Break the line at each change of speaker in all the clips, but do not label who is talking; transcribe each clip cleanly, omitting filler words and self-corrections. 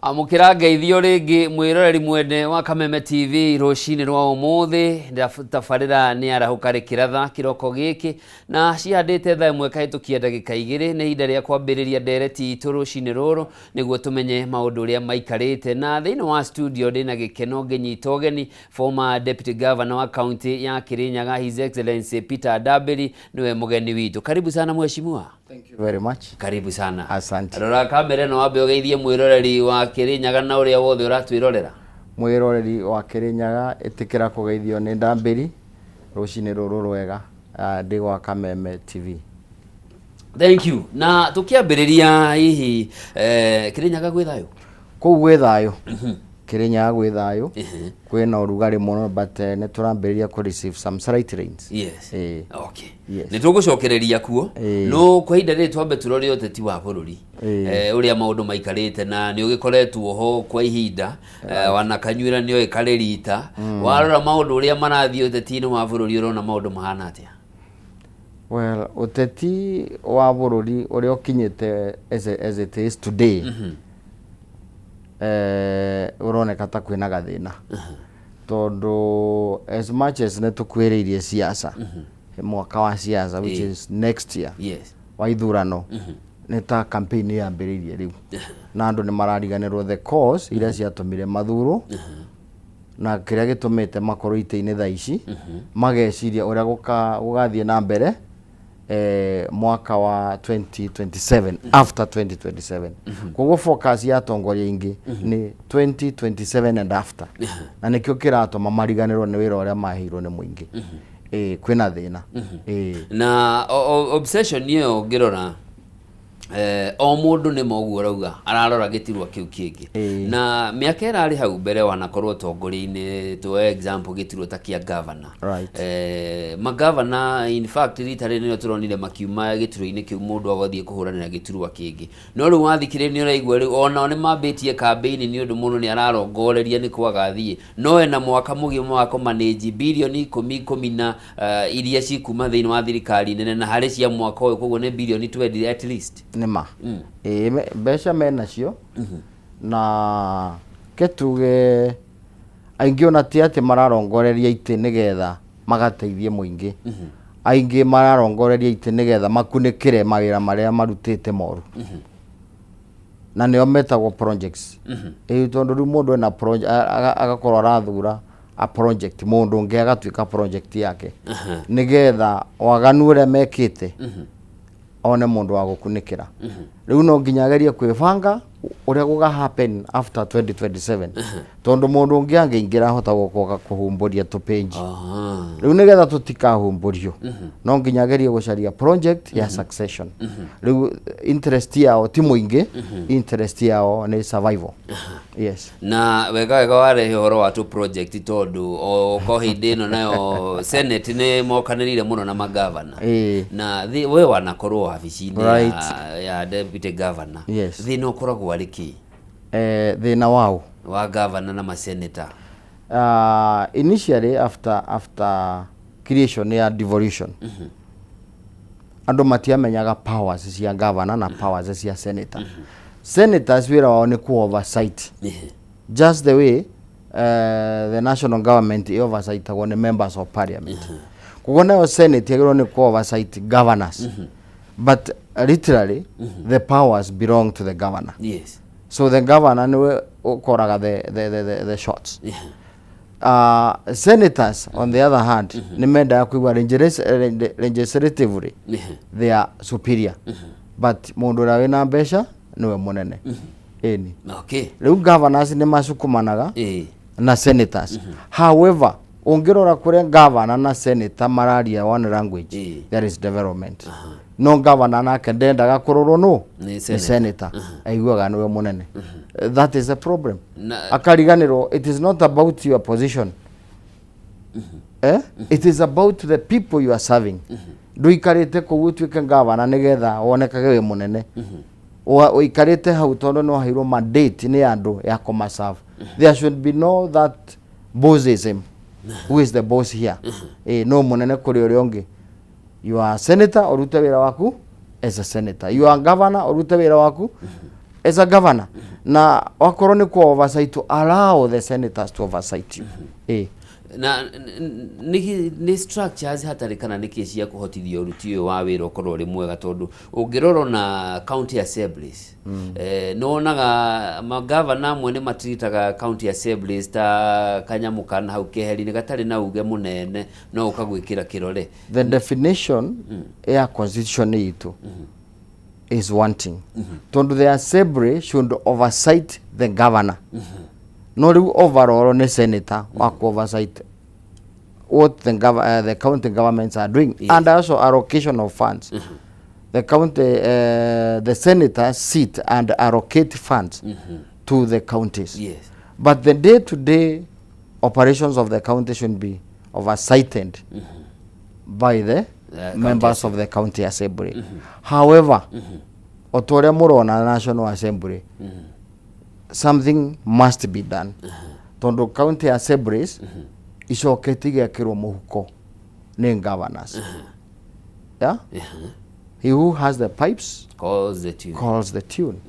Amukira ngeithio ringi mwiroreri mwende wa Kameme TV rucini rwa umuthi tabarira ni arahukari kiratha kiroko giki na ciandite tha imwe kahitukia ndagika igiri ni hinda ria kwambiriria ndereti itu rucini ruru niguo tumenye maundu uria maikarite na thiini wa studio ndina gikeno nginyita ugeni former deputy governor wa county ya Kirinyaga His Excellency Peter Adabiri niwe mugeni witu. Karibu sana mheshimiwa.
Thank you very much.
Karibu sana.
Asante.
Rora kamera no wambe ugeithie mwiroreri wa Kirinyaga na uria wothe uratwirorera.
Mwiroreri wa Kirinyaga itikira kugeithio ni Ndambiri rucini ruru rwega ndi gwa Kameme TV.
Thank you. Na tukiambiriria hihi Kirinyaga gwi thayo?
Kuu gwi thayo. Kirinyaga gwi thayo. Kwina urugari muno but ne turambiriria ku receive some slight rains.
Yes. Okay.
Yes.
Ni tugucokereria kuo. No kwa hinda ri twambe turori uteti wa bururi. Uria maundu maikarite na ni ugikoretwo ho kwa ihinda wana kanyuira ni oikarerita warora maundu uria marathii uteti-ini wa bururi urona maundu mahana atia?
Well, uteti wa bururi uria ukinyite as it is today. Uroneka ta kwina gathina. Tondu as much as netukwiririe siasa mwaka wa siasa which is next year.
Yes.
Wa ithurano neta campaign yambiririe riu na andu ni marariganirwo the cause iria ciatumire mathuru na kiria gitumite makoro ite-ini tha ici mageciria uria gugathie na mbere mwaka wa 2027 after 2027 koguo focus ya tongoria ingi ni 2027 and after na nikio kiratuma mariganirwo ni wira uria mahirwo ni muingi kwina thina
na obsession yo ngirora o mundu ni moguo rauga ararora gitirwa kiu kingi na miaka irari hau mbere wanakorwo tongoria-ini to example gitirwa ta kia governor magavana in fact ritari ni turonire makiuma gitiro-ini kiu mundu agathie kuhuranira gitirwa kingi no ru wathikire ni uraigwa ri ona ni mambitie campaign ni undu mundu ni ararongoreria ni kwagathie no ena mwaka mugima wa kumanage bilioni 10 na iria cikuma thiini wa thirikari nene na hari cia mwaka uyu koguo ni bilioni 20 at least
nima mbeca mena cio na ketuge aingi ona ti ati mararongoreria ite nigetha magateithie muingi aingi mararongoreria ite nigetha makunikire mawira maria marutite moru na nio metagwo projects tondu ru mundu ena project agakorwo arathura a project mundu ungi agatwika project yake nigetha waganu uria mekite one mundu wa gukunikira riu no nginya agerie kwibanga uria guga happen after 2027 tondu mundu ungi angeingira hota gukoka kuhumburia tu page riu nigetha tutikahumburio no nginya agerie gucaria project ya succession riu interest yao ti muingi interest yao ni survival. Yes.
Na wega ware horo wa tu project tondu o ko hindi no nayo senate ni mokanirire muno na magavana na we wanakorwo wabici-ini ya deputy governor.
Yes.
Thina ukoragwo ari ki
thina wao
wa governor na ma senator?
Initially after creation ya devolution andu matiamenyaga powers cia governor na powers cia senator. Senators wira wao ni ku oversight just the way the national government oversight on members of parliament. Kugona senate yagiro ni ku oversight governors but literally the powers belong to the governor.
Yes.
So the governor ni ukoraga the shots. Senators on the other hand ni menda kuigwa legislatively they are superior but mundu ra wina mbeca niwe munene.
Okay.
Riu governors ni masukumanaga na senators. However, ungirora kure governor na senator mararia one language there is development. No governor na kendendaga kurorwo no ni senator aiguaga niwe munene. That is a problem. Akariganirwo it is not about your position. It is about the people you are serving. Nduikarite kugu twike governor nigetha wonekage we munene. Ikarite hau tondu no hairwo mandate ni andu ya kumaserve. There should be no that bossism. Who is the boss here? No munene kuri uri ongi. You are senator orute wira waku as a senator. You are governor orute wira waku as a governor. na wakorwo ni kwa oversight to allow the senators to oversight you.
Na ni structures hatari kana ni kesi ya kuhotithia uruti uyu wa wira ukorwo ri mwega tondu ungiroro na county assemblies nonaga magavana amwe ni matritaga county assemblies ta kanyamu kana hau keheri ni gatari na uge munene no ukagwikira kirore.
The definition ya constitution itu is wanting. Tondu the assembly should oversight the governor. No riu overall ni senator wa oversight what the county governments are doing, and also allocation of funds. The county the senators sit and allocate funds to the counties. But the day-to-day operations of the county should be oversighted by the members of the county assembly. However, otoria murona National Assembly, something must be done. Tondo county assemblies icoketi gekirwo muhuko ni governors. Yeah? He who has the pipes calls the tune.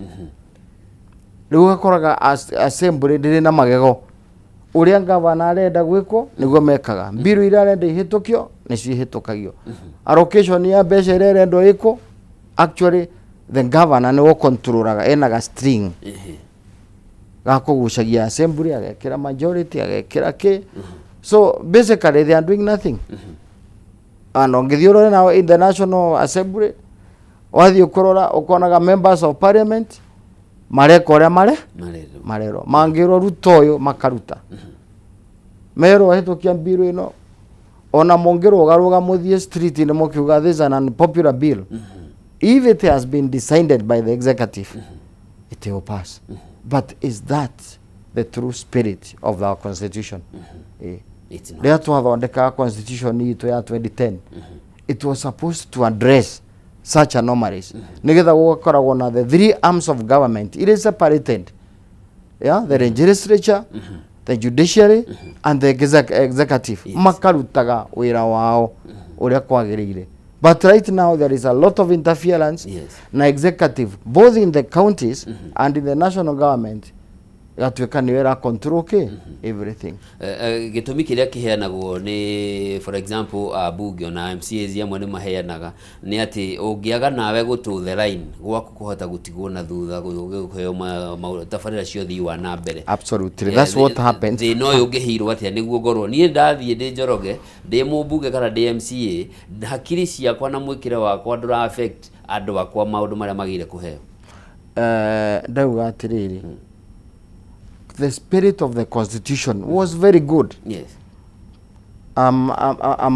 Riu gakoraga assembly ndiri na magego uria governor arenda gwiko niguo mekaga. Biru ira arenda ihitukio nicio ihitukagio. Allocation ya mbeca ira arenda iko actually the governor ni wo controlaga enaga string gakugucagia assembly agekira majority agekira ke. So basically they are doing nothing. And ongithiorore now in the National Assembly wathi ukorora ukonaga members of parliament mareka uria marero mangiro ruto uyu makaruta mero hitukia biru ino ona mongero garuga muthie street ni mukiuga this is an unpopular bill. If it has been decided by the executive it will pass. But is that the true spirit of our constitution?
It's not.
Rĩa twathondeka constitution itu ya 2010 it was supposed to address such anomalies. Nigetha gukoragwo na the three arms of government, it is separated. Yeah, the legislature, the judiciary and the executive. Makarutaga wira wao uria kwagirire. But right now there is a lot of interference na executive both in the counties and in the national government gatuika ni wera control everything.
Gitumi kiria kiheanagwo ni for example bunge na MCAs amwe ni maheanaga ni ati ungiaga nawe gutu the line gwaku kuhota gutigwo na thutha gukuheo tafarira cio thii wa na mbere.
Absolutely, that's what happens.
They no ungihirwo atia niguo ngorwo nie ndathie ndi njoroge ndi mubunge kana ndi MCA hakiri ciakwa na mwikire wakwa ndura affect andu akwa maundu maria magire kuheo.
Ndauga atiriri the spirit of the constitution was very good.
Yes.
I'm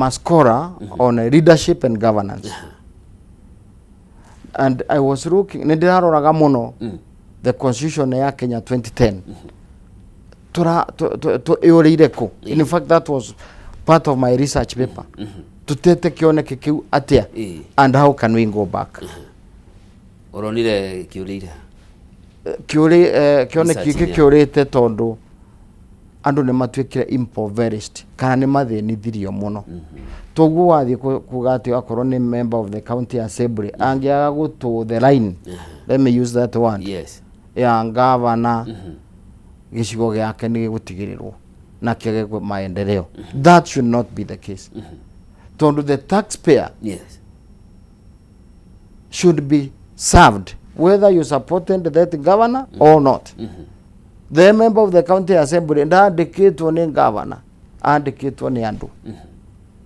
a scholar on leadership and governance. And I was looking, nindiraroraga muno the constitution ya Kenya 2010. Iorire ku. In fact, that was part of my research paper. Tutete kioneke kiu atia and how can we go back.
Oronire kiurire
kioneki kiurite tondu andu ni matwikire impoverished kana ni mathinithirio muno. Toguo wathi kuga ati akorwo ni member of the county assembly angiaga gutu the line, let me use that one, ya ngavana gicigo giake ni gigutigirirwo na kiage maendeleo. That should not be the case. Tondu the taxpayer should be served whether you supported that governor or not. The member of the county assembly ndandikitwo ni governor andikitwo ni andu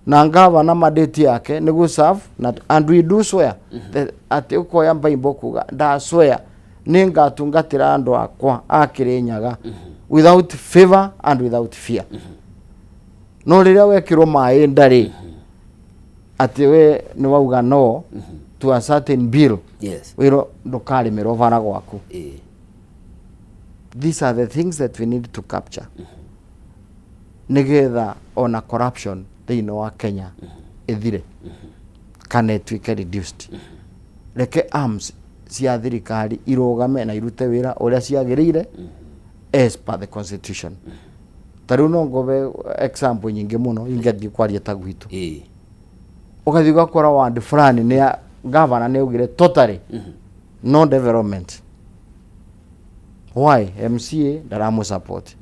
na governor mandate yake ni go serve and we do swear ati ukoya Bible kuga nda swear ni ngatungatira andu akwa akirinyaga without favor and without fear. No riria wekirwo mai ndari ati we ni wauga no to a certain bill, wiro ndukari mirovara gwaku. These are the things that we need to capture. Nigetha ona corruption thiini wa Kenya ithire kana ituike reduced. Reke arms cia thirikari irugame na irute wira uria ciagirire as per the constitution. Tariu no ngove example nyingi muno ingethi kwaria ta gwitu. Ugathi gakora ward fulani ni governor ne ugire totally no development. Why? MCA ndaramu support.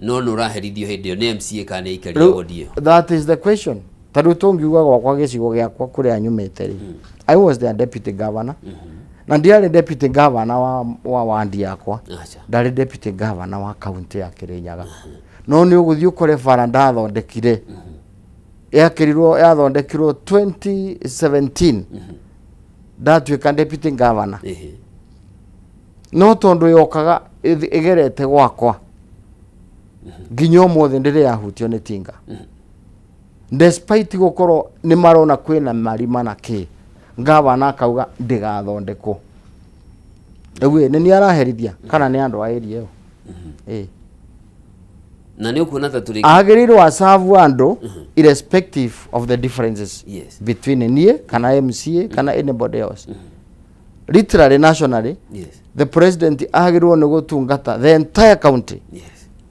No uraherithio hindi yo ni MCA kana ikaria audio.
That is the question. Tadu tongiuga gwakwa gicigo giakwa kuria nyumite ri. I was their deputy governor. Na ndiari deputy governor wa wandi yakwa. Ndari deputy governor wa county ya Kirinyaga. No ni uguthio kore bara ndathondekire. Yathondekirwo 2017. Ndatuika deputy governor. No tondu yokaga igerete gwakwa. Nginya mothe ndire yahutio ni tinga. Despite gukoro ni marona kwina marima na ki. Ngavana akauga ndigathondekwo. Ewe ni araherithia kana ni andu a area yo.
Na ni ukuona ta turi
agiriro asavu andu irrespective of the differences between nie kana MCA kana anybody else. Literally nationally the president agirwo ni gutungata the entire county.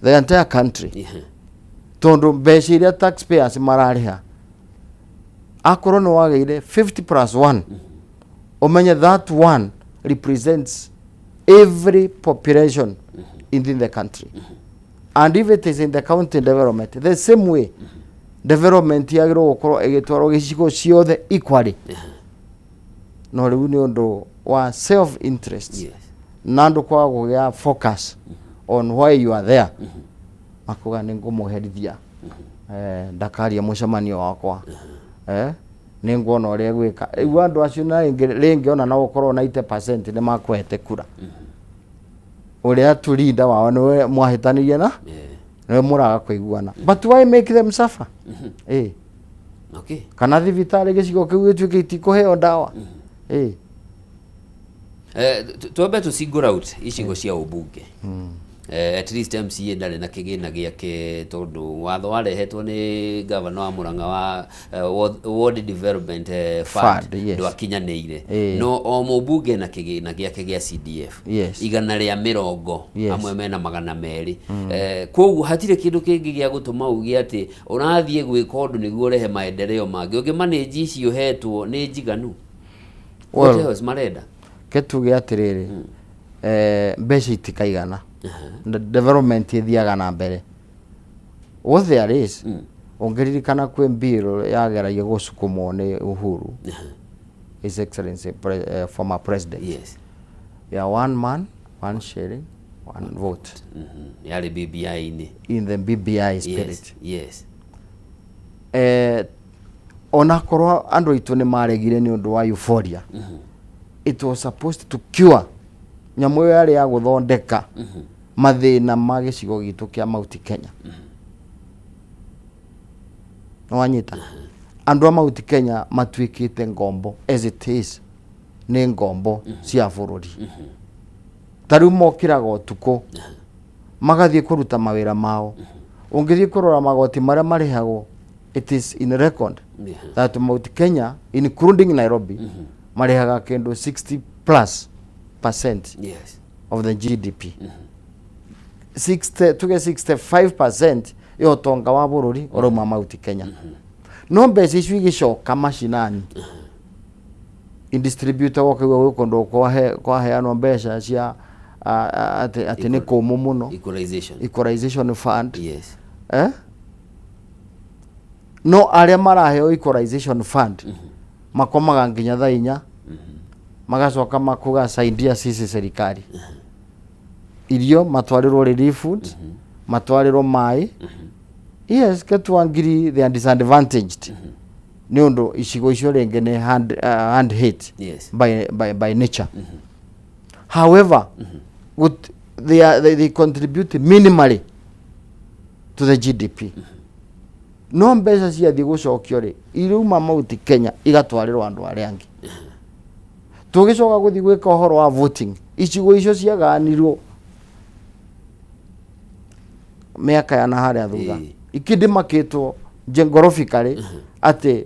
The entire country. Tondu mbeca iria taxpayers marariha akorwo no wageire 50+1 umenye that one represents every population in the country. And if it is in the county development, the same way development yagirwo gukorwo igitwarwo gicigo ciothe equally. No riu ni undu wa self interest. Na ndu kwa gugia focus on why you are there. Makuga ni ngumuherithia ndakaria mucemanio wakwa. Ni nguona uria gwika igu andu acio na ringi ona na ukorwo 90% ni makwete kura. Uria tulinda wao ni mwahitanirie na ni muraga kuiguana. But why make them suffer?
Okay.
Kana thibitari gicigo kiu gituike itikuheo ndawa.
Tuambe tusingle out icigo cia ubunge. At least MCA ndari na kigina giake tondu watho warehetwo ni governor wa Murang'a wa ward development fund ndwakinyanĩire. No o mũbunge na kigina giake gia CDF igana ria 100 amwe mena 200. Koguo hatire kindu kingi gia gutuma ugie ati urathie gwika undu niguo rehe maendeleo mangi ungi manage icio hetwo ni njiganu. What else marenda
ketuge atiriri mbeca itikaigana. The development ithiaga na mbere. What there is ongeririkana kwe bill yageragia gusukumwo ni Uhuru His Excellency former president. Yeah, one man, one sharing, one vote.
Yale BBI ni
in the BBI spirit. Ona korwo andu itu ni maregire ni undu wa euphoria. It was supposed to cure nyamu yari ya guthondeka mathina ma gicigo gitu kia Mount Kenya. No wanyita andu a Mount Kenya matwikite ngombo as it is ni ngombo cia bururi. Tariu mokiraga utuku magathie kuruta mawira mao. Ungithie kurora magoti maria marihagwo, it is in record that Mount Kenya including Nairobi marihaga kendo 60+% of the GDP. 65% yo tonga wa bururi oroma Mount Kenya. No mbeca icio igicoka mashinani indistributor wako kondo kwa heano mbeca cia ati ni kumu muno equalization fund. No aria maraheo equalization fund makomaga nginya thainya magacoka makuga saidia sisi serikali irio matwarirwo relief food matwarirwo mai. Yes, ketwangiri they are disadvantaged. Ni undu icigo icio ringi ni hand hit by nature. However, they contribute minimally to the GDP. No mbeca ciathie gucokio ri iruma Mount Kenya igatwarirwo andu aria angi. Tugicoka guthii gwika uhoro wa voting icigo icio ciaganirwo miaka ya naharia thutha ikidimakitwo geographically ati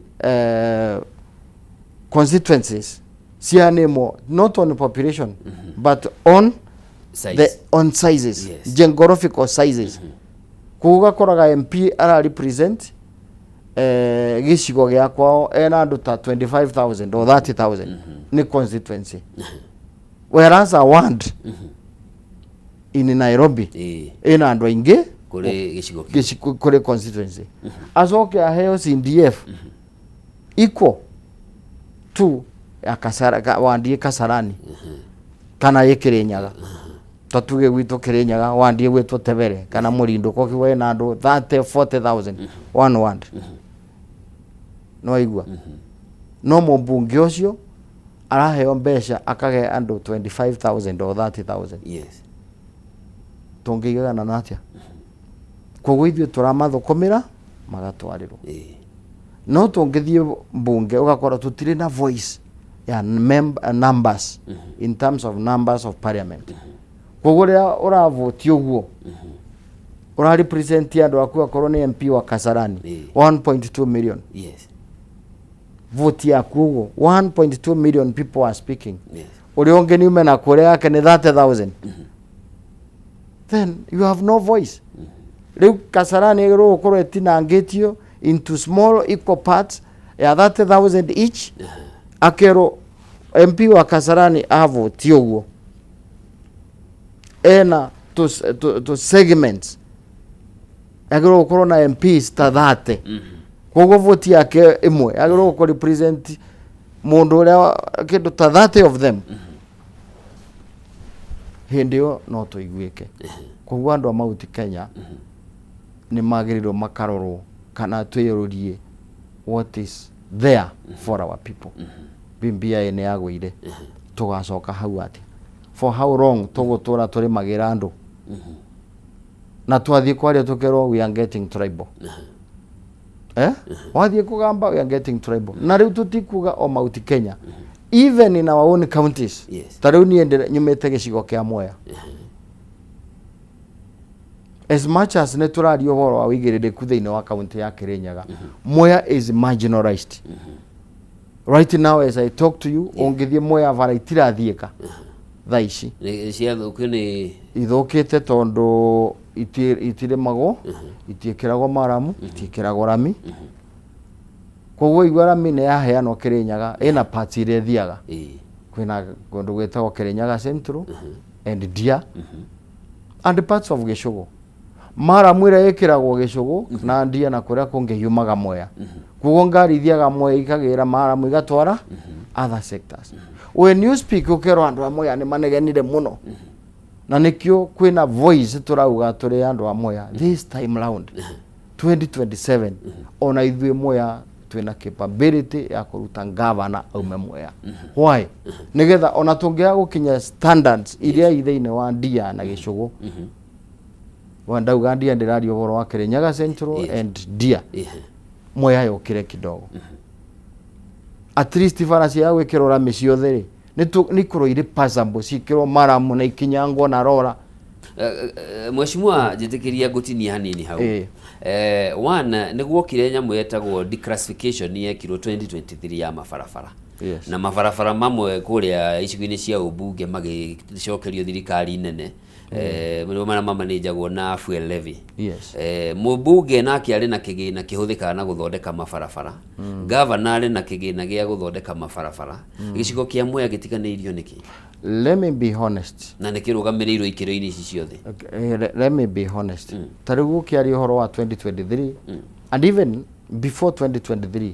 constituencies cianemo not on population but on on sizes, geographical sizes. Kuga koraga MP ara represent gicigo giakwa ena andu ta 25,000 or 30,000 ni constituency. whereas a ward in Nairobi ina andu aingi
kuri gicigo
kuri constituency acoke aheo CDF equal to ya Kasara wandie Kasarani kana Kirinyaga tatuge gwito Kirinyaga wandie gwito Tebere kana Murindo ko kiwe na andu 30-40,000 one ward no igua no mbunge ucio araheo mbeca akage andu 25,000 or 30,000
yes
tungigana natia koguo ithuĩ tũramathukumĩra magatwarĩrwo no tũngĩthiĩ mbunge ũgakora tũtirĩ na voice ya numbers in terms of numbers of parliament koguo rĩrĩa ũravoti ũguo ũrarepresent andũ aku akorwo nĩ MP wa Kasarani 1.2 million
yes
vote yaku ũguo 1.2 million people are speaking ũrĩa ũngĩ niume na kũrĩa yake nĩ 30,000 then you have no voice Riu Kasarani egero gũkorwo etinangĩtio into small equal parts ya 30,000 each akero MP wa Kasarani avoti ũguo ena to segments agero gũkorwo na MPs ta 30 koguo vote yake imwe agero gũkorwo represent mundu ũrĩa kĩndũ ta 30 of them hindi yo no tuiguike koguo andu a Mount Kenya ni magirirwo makarorwo kana twiyurie what is there for our people BBI ni yagwire tugacoka hau ati for how long tugutura turi magira andu na twathie kwaria tukerwo we are getting tribal wathie kugamba we are getting tribal na riu tutikuga o Mount Kenya even in our own counties tariu ni nyumete gicigo kia Mwea as much as ne turario horo wa wigiririku thiini wa county ya Kirinyaga Mwea is marginalized right now as I talk to you ongithie Mwea bara itirathieka thaici
cia thuku ni
ithukite tondu itiremagwo itiekiragwo maramu itiekiragwo rami koguo igwa rami ne yaheanwo Kirinyaga ina parts ire thiaga kwina kundu gwetagwo Kirinyaga Central and Dia and parts of Gicugu maramu ire ikiragwo Gicugu na Dia na kuria kungi yumaga Mwea koguo ngari thiaga Mwea ikagira maramu igatwara other sectors when you speak ukero andu a Mwea ni manegenire muno na nikio kwina voice turauga turi andu a Mwea this time round 2027 ona ithuĩ Mwea twina capability ya kuruta governor aume Mwea why nigetha ona tungia gukinya standards iria ithiini wa Dia na Gicugu wandauga Dia ndirario horo wa Kirinyaga Central and Dia Mwea yokire kidogo at least farasi ya gwikirwo rami ciothe ri ni kuroire passambo cikirwo maramu na ikinyangwo na rora
Mheshimiwa jitikiria gutinia hanini hau one niguo kire nyamu yetagwo declassification yekirwo 2023 ya mabarabara na mabarabara mamwe kuria icigo-ini cia ubunge magicokerio thirikari nene mana mama ni jagwo na fuel levy mubunge nake ari na kigina kihuthika na guthondeka mabarabara governor ari na kigina gia guthondeka mabarabara gicigo kia Mwea gitiganirio niki
let me be honest
na nikirugamiriro ikiro-ini ici ciothe
let me be honest tarigu kiari horo wa 2023 and even before 2023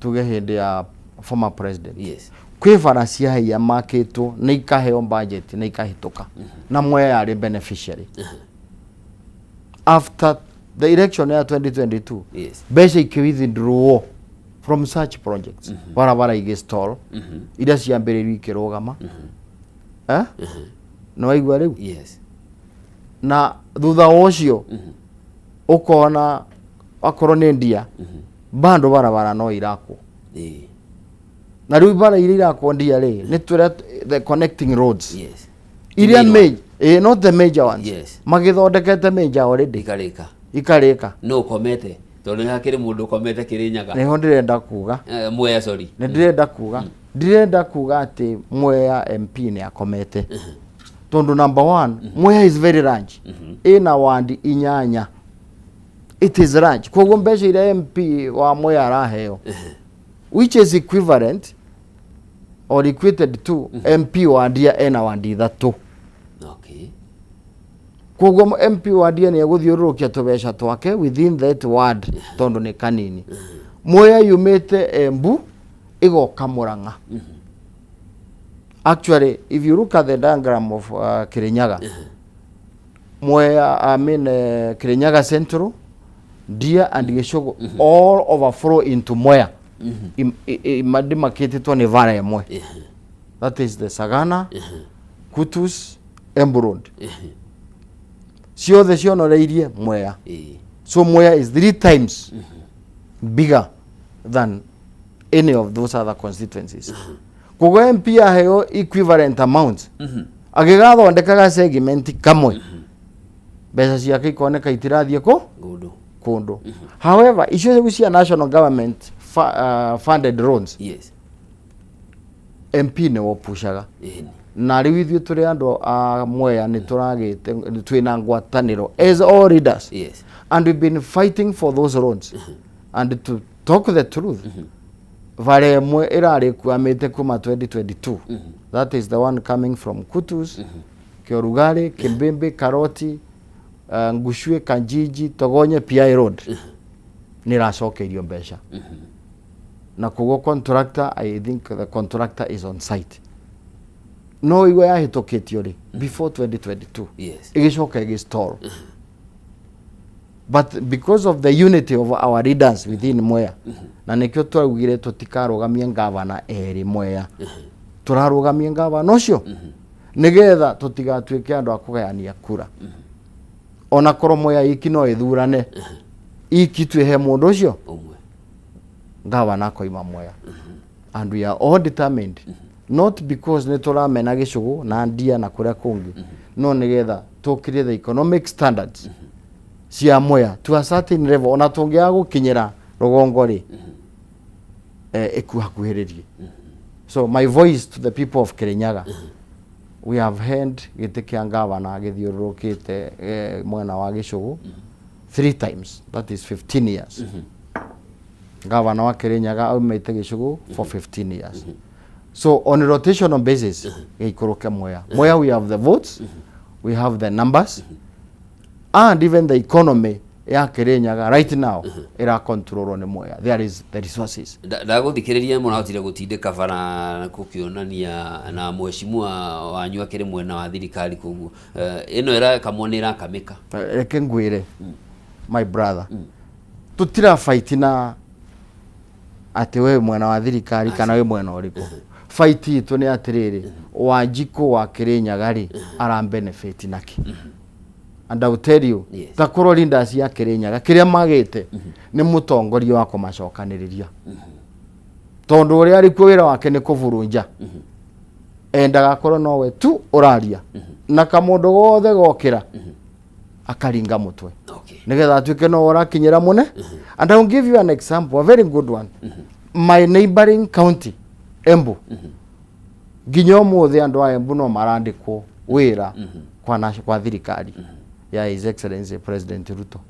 tuge hindi ya former president kwi farasi ya maketwo na ikaheo budget na ikahituka na Mwea yari beneficiary after the election ya 2022 besha ikiwithdraw from such projects barabara igistall iria ciambiririo ikirugama no waigua riu na thutha ucio ukona akorwo ni Dia bando barabara no irakwo na riu bara iria irakwo Dia ri ni the connecting roads iria major not the major ones magithondekete major already ikarika
no komete tondu hakiri mundu komete Kirinyaga
niho ndirenda kuga
Mwea sorry
ndirenda kuga ati Mwea MP ni akomete tondu number 1 Mwea is very large ina wandi inyanya it is large koguo mbeca iria MP wa Mwea araheo which is equivalent or equated to MP wa Ndia ena wandi ithatu.
Okay.
Koguo MP wa Ndia ni eguthiururukia tubeca twake within that ward tondu ni kanini. Mwea yumite Embu igoka Murang'a. Actually, if you look at the diagram of Kirinyaga, Mwea, Kirinyaga Central, Ndia and Gichogo all overflow into Mwea. Imademarcated ni vara emwe. That is the Sagana, Kutus, Embu Road. Ciothe cionoreirie Mwea. So Mwea is 3 times bigger than any of those other constituencies. Koguo MP aheo equivalent amount. Agigathondekaga segment kamwe. Mbeca ciake ikoneka itirathie kundu. However, icio cia national government funded roads.
Yes.
MP ne wopushaga. Na riu ithuĩ tũrĩ andũ a Mwea nĩ tũragĩte twĩna ngwatanĩro as all leaders.
Yes.
And we've been fighting for those roads. And to talk the truth, vare mwe irari kuamite kuma 2022. That is the one coming from Kutus, Kiorugari, Kimbimbi, Karoti, Ngushwe, Kanjiji, Togonye, PI Road. Niracokerio mbeca. Na koguo contractor, I think the contractor is on site. No iwe yahitũkĩtio ri before 2022.
Yes.
Igicoka igistall. But because of the unity of our leaders within Mwea, na nikio twaugire tutikarugamie ngavana eri Mwea, turarugamie ngavana ucio nigetha tutigatuike andu akugayania kura. Ona korwo Mwea iki no ithurane iki twehe mundu ucio ngavana koima Mwea. And we are all determined, not because ni turamena Gicugu na Ndia na kuria kungi, no nigetha tukire the economic standards cia Mwea to a certain level ona tungia gukinyira rugongo ri ekuhakuhiririe. So my voice to the people of Kirinyaga, we have heard gite kia ngavana githiurukite mwena wa Gicugu 3 times, that is 15 years. Gavana wa Kirinyaga aumite Gicugu for 15 years. So on a rotational basis gikuruke Mwea. Mwea we have the votes, we have the numbers, and even the economy ya Kirinyaga right now ira control ni Mwea. There is the resources.
Ndaguthikiriria munahotire gutindika bara kukionania na mheshimiwa wanyu akiri mwena wa thirikari kugu ino ira kamonera kamika
reke ngwire my brother tutira fight na ati we mwena wa thirikari kana we mwena uriku. Fight itu ni atiriri Wanjiku wa Kirinyaga ri ara benefit naki. And I will tell you, ta koro leaders ya Kirinyaga kiria magite ni mutongoria wa kumacokaniriria. Tondu uri ari ku wira wake ni kuvurunja. Endaga koro nowe tu uraria. Na kamundu gothe gokira akaringa mutwe. Nigetha atuike no urakinyira mune. And I will give you an example, a very good one. My neighboring county, Embu. Ginyo muthe andu a Embu no marandikwo wira kwa thirikari ya His Excellency President Ruto.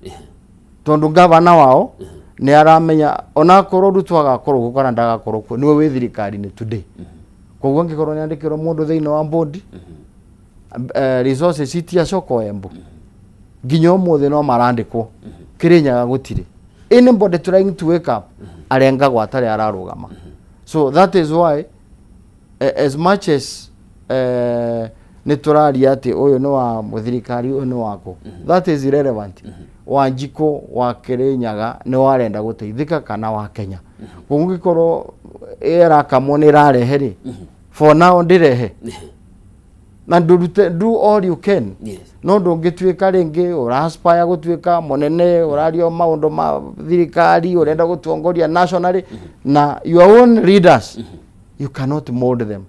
Tondu gavana wao ni aramenya ona korwo Ruto agakorwo gukora ndagakorwo ko niwe wi thirikari ni today. Koguo ngikorwo ni andikirwo mundu thiini wa board resources itia coko Embu. Ginyo muthe no marandikwo Kirinyaga gutire. Anybody trying to wake up arenga gwatare ararugama. So that is why as much as ni turaria ati uyu ni wa muthirikari uyu ni wako, that is irrelevant. Wanjiku wa Kirinyaga ni warenda guteithika kana wa Kenya. Kungikorwo era kamone rareheri for now ndirehe na do all you can. No ndungituika ringi uraspire gutuika munene urario maundu ma thirikari urenda gutongoria nationally na your own leaders you cannot mold them.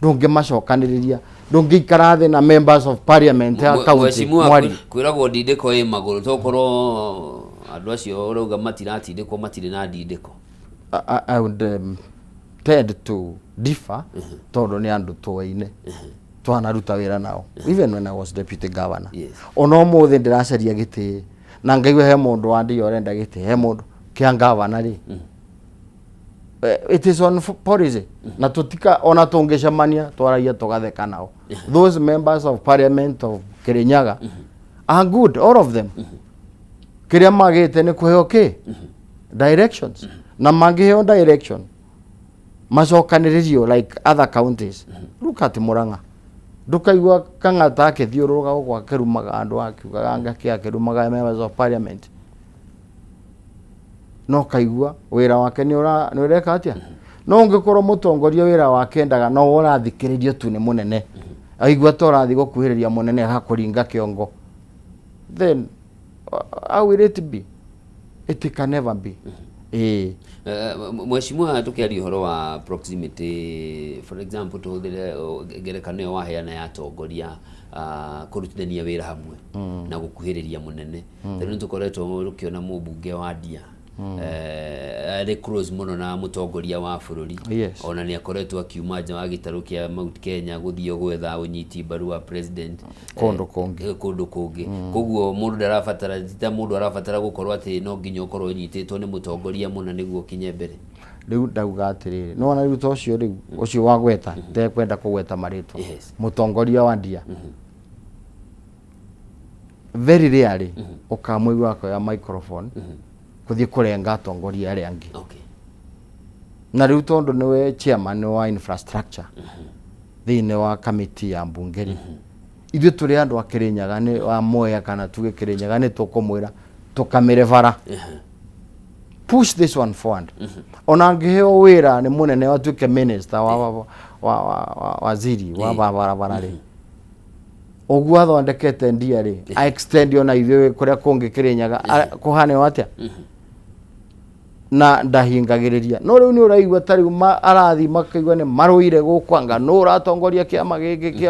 Ndungimacokaniriria ndungikara thi na members of parliament ya county mwari
kwiragwo ndindiko i maguru tokorwo andu acio urauga matiratindikwo matire na ndindiko.
I would tend to differ tondu ni andu twaine twanaruta wira nao even when I was deputy governor. Ono muthe ndiracaria giti na ngaigua he mundu wandi orenda giti he mundu kia governor ri it is on policy na tutika ona tungecemania twaragia tugatheka nao. Those members of parliament of Kirinyaga are good, all of them. Kiria magite ni kuheo directions na mangiheo direction macokanirio like other counties. Look at Murang'a, ndukaigua Kang'ata akithiururuka gwa Kirumaga andu akiugaga ngaki akirumaga members of parliament, no kaigua wira wake ni ureka atia. No ungikorwo mutongoria wira wake ndaga no urathikiririo tu ni munene, aigua to urathi gukuhiriria munene hakuringa kiongo, then how will it be? It can never be.
Mheshimiwa, tukiaria uhoro wa proximity, for example tuhuthire ngerekano wa heana ya atongoria kurutithania wira hamwe na gukuhiriria munene. Riu tukoretwo rukiona mubunge wa Ndia ari close muno na mutongoria wa bururi, ona ni akoretwo akiuma nja wa gitaru kia Mount Kenya guthio gwetha unyiti mbaru wa president kundu kungi. Koguo mundu ndarabatara ta mundu arabatara gukorwo ati no nginya ukorwo unyititwo ni mutongoria muna niguo kinye mbere.
Riu ndauga atiriri no na riu tocio riu ucio wa gweta ndekwenda kugweta maritwa mutongoria wa Ndia very rarely ukamwigua kwa microphone kuthie kurenga atongoria aria angi. Na riu tondu niwe chairman wa infrastructure thiine wa committee ya mbungeri, ithu turi andu a Kirinyaga ni wa Moya kana tuge Kirinyaga ni tukumwira tukamire bara push this one forward. Ona ngiheo wira ni munene wa tuke minister wa waziri wa barabara ri oguo athondekete Ndia ri a extend ona ithuĩ kuria kungi Kirinyaga kuhane watia na ndahingagiriria. No riu ni uraigua tari arathi makaigua ni maruire gukwanga no uratongoria kiama giki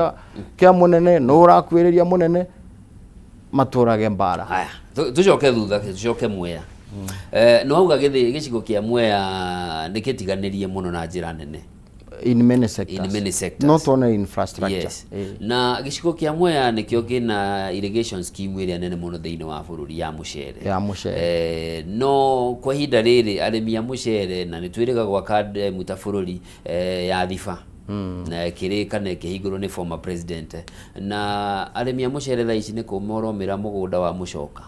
kia munene no urakwiriria munene maturage mbara.
Haya tucoke thutha, tucoke Mwea. No auga gicigo kia Mwea nikitiganirie muno na njira nene
in many sectors, not only infrastructure.
Yes. Na gicigo kia Mwea nikio kina irrigation scheme iria nene muno thiini wa bururi ya mucere. No kwa hinda riri arimi a mucere na nitwiriga gwaka demu ta bururi ya Thiba na kirikane kihiguru ni former president, na arimi a mucere tha ici ni kumoromira mugunda wa Mucoka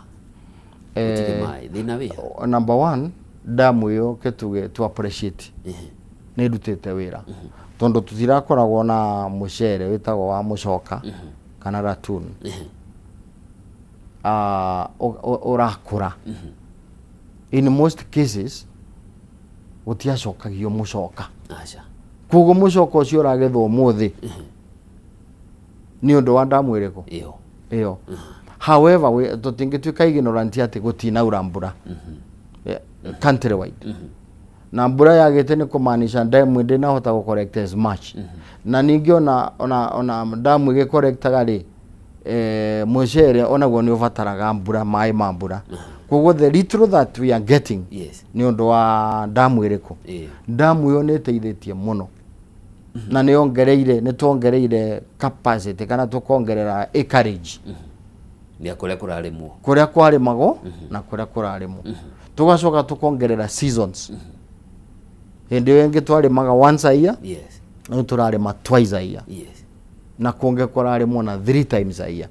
thina wi.
Number one, damu yo ketuge to appreciate ni ndutite wira tondu tutirakoragwo na mucere witagwo wa Mucoka kana Ratun urakura. In most cases gutiacokagio Mucoka, koguo Mucoka ucio uragethwo muthi ni undu wa damu iriko iyo. However tutingituika ignorant ati gutinaura mbura country wide, na mbura yagite ni kumaanisha damu ndina hota correct as much. Na ningi ona damu ige correctaga ri mucere onaguo ni ubataraga mbura mai ma mbura. Koguo the little that we are getting ni undu wa damu iriko. Damu yo ni teithitie muno na ni tuongereire capacity kana tukongerera acreage
ya kuria
kwarimagwo na kuria kurarimwo. Tugacoka tukongerera seasons. Hindi wengi twarimaga once a year, no turarima twice a year, na kunge kurarimwo na 3 times a year.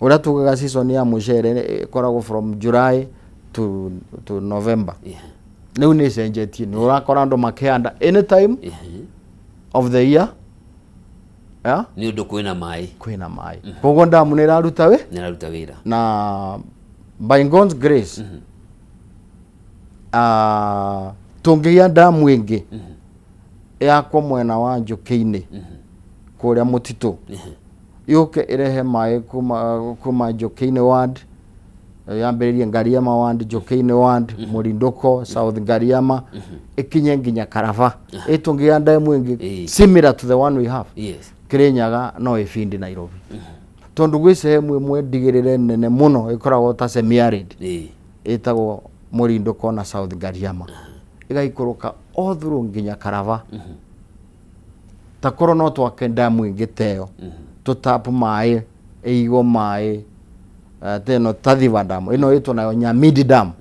Ura tugaga season ya mucere koragwo from July to November. Niu ni cenjetie, ni urakora andu makihanda anytime of the year
ni undu kwina mai
koguo damu ni raruta
wira
na by God's grace tungia damu ingi yakwa mwena wa Njuki-ini kuria mutitu yuke irehe mai kuma Njuki-ini ward yambiririe Ngariama ward, Njuki-ini ward, Murinduko South Ngariama ikinye nginya Karava. Itungia damu ingi similar to the one we have Kirinyaga no ifindi Nairobi. Tondu gwi sehemu imwe ndigirire nene muno ikoragwo ta semi-arid itagwo Murinduko na South Ngariama igaikuruka all through nginya Karava. Takoro no twake damu ingi teo tutapu mai eigo mai teno Tathiva damu ino ito nayo Nyamidi damu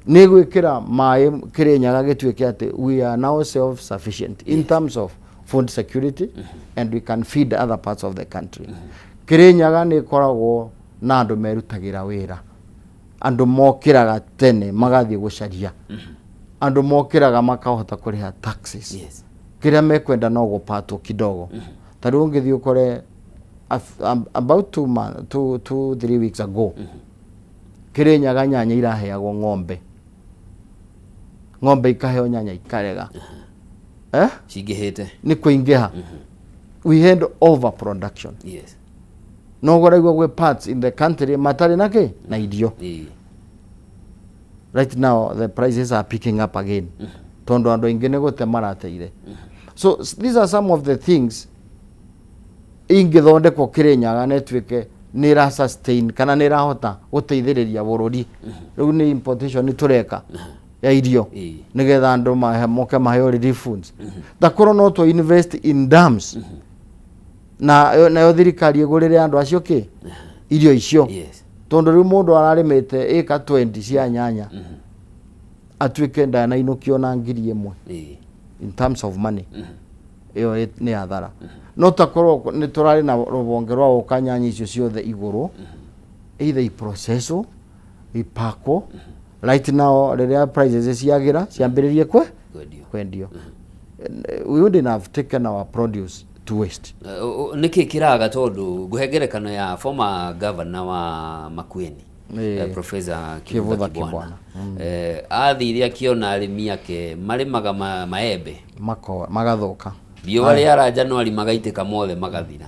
nä gwä kä ra maä kä rä nyaga gä tuä ke atä we are now self sufficient in terms of food security and we can feed other parts of the country. Kä rä nyaga nä koragwo na andå merutagä ra wä ra, andå mokä raga tene magathiä gå caria, andå mokä raga makahota kå rä ha taxes, kä rä a mekwenda no gå patwo kidogo. Ta rä u å ngä thiä å kore about 2-3 weeks ago kä rä nyaga nyanya iraheagwo ng'ombe ikaheo nyanya ikarega
cingihite
nä kå ingä ha we had overproduction. No gå raigua gwä parts in the country matarä na kä na irio. Right now the prices are picking up again tondå andå aingä nä gå te marateire. So these are some of the things ingä thondekwo kä rä nyaga netwä ke nä ra sustain kana nä rahota gå teithä rä ria bå rå ri. Rä u nä importation nä tå reka ya irio nä getha andå moke maheo relief funds. Takorwo no tå invest in dams nayo thirikari ĩgå rä re andå acio kä irio icio tondå rä u må ndå ararä mä te ĩka 20 cia nyanya atuä ke ndanainå kio na 1,000 in terms of money ä yo nä athara. No takorwo nä tå rarä na rũhonge rwa gå ka nyanya icio ciothe igå rå either iprocesswo ipakwo right now rä rä a prices ciagä ra ciambä rä rie kwendio. We wouldn't have taken our produce to waste.
Niki kiraga tondu guhengerekano ya former governor wa Makueni Professor Kivutha Kibwana athire akiona arimi ake marimaga maembe
magathoka
biũ arĩa aranja no ari magaitĩka mothe magathira